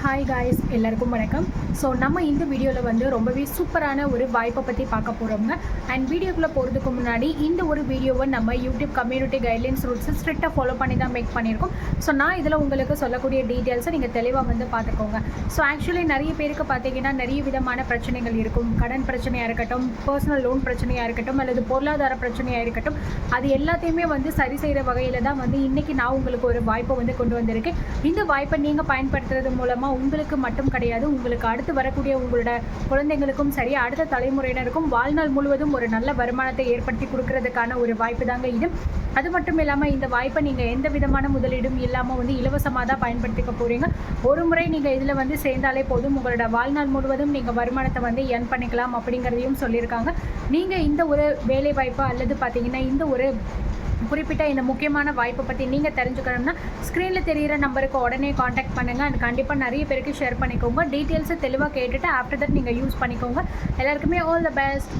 Hi guys, எல்லாருக்கும் வணக்கம். So நம்ம இந்த வீடியோவில் வந்து ரொம்பவே சூப்பரான ஒரு வாய்ப்பை பற்றி பார்க்க போகிறோங்க. அண்ட் வீடியோக்குள்ளே போகிறதுக்கு முன்னாடி இந்த ஒரு வீடியோவை நம்ம யூடியூப் கம்யூனிட்டி கைட்லைன்ஸ் ரூல்ஸை ஸ்ட்ரிக்டாக ஃபாலோ பண்ணி தான் மேக் பண்ணியிருக்கோம். ஸோ நான் இதில் உங்களுக்கு சொல்லக்கூடிய டீட்டெயில்ஸை நீங்கள் தெளிவாக வந்து பார்த்துக்கோங்க. ஸோ ஆக்சுவலி நிறைய பேருக்கு பார்த்தீங்கன்னா நிறைய விதமான பிரச்சனைகள் இருக்கும். கடன் பிரச்சனையாக இருக்கட்டும், பர்சனல் லோன் பிரச்சனையாக இருக்கட்டும், அல்லது பொருளாதார பிரச்சனையாக இருக்கட்டும், அது எல்லாத்தையுமே வந்து சரி செய்கிற வகையில் தான் வந்து இன்றைக்கி நான் உங்களுக்கு ஒரு வாய்ப்பை வந்து கொண்டு வந்திருக்கேன். இந்த வாய்ப்பை நீங்கள் பயன்படுத்துறது மூலமாக உங்களுக்கு மட்டும் கிடையாது, உங்களுக்கு அடுத்து வரக்கூடிய உங்களோட குழந்தைங்களுக்கும் சரி, அடுத்த தலைமுறையினருக்கும் வாழ்நாள் முழுவதும் ஒரு நல்ல வருமானத்தை ஏற்படுத்தி கொடுக்கறதுக்கான ஒரு வாய்ப்பு தாங்க இது. அது மட்டும் இல்லாமல் இந்த வாய்ப்பை நீங்கள் எந்த விதமான முதலீடும் இல்லாமல் வந்து இலவசமாக தான் பயன்படுத்திக்க போகிறீங்க. ஒரு முறை நீங்கள் இதில் வந்து சேர்ந்தாலே போதும், உங்களோட வாழ்நாள் முழுவதும் நீங்கள் வருமானத்தை வந்து earn பண்ணிக்கலாம் அப்படிங்கிறதையும் சொல்லியிருக்காங்க. நீங்கள் இந்த ஒரு வேலை வாய்ப்பு அல்லது பார்த்தீங்கன்னா இந்த ஒரு குறிப்பிட்ட இந்த முக்கியமான வாய்ப்பை பற்றி நீங்கள் தெரிஞ்சுக்கணும்னா ஸ்க்ரீனில் தெரிகிற நம்பருக்கு உடனே காண்டாக்ட் பண்ணுங்கள். அது கண்டிப்பாக நிறைய பேருக்கு ஷேர் பண்ணிக்கோங்க. டீட்டெயில்ஸை தெளிவாக கேட்டுட்டு ஆஃப்டர் தட் நீங்கள் யூஸ் பண்ணிக்கோங்க. எல்லாருக்குமே ஆல் த பெஸ்ட்.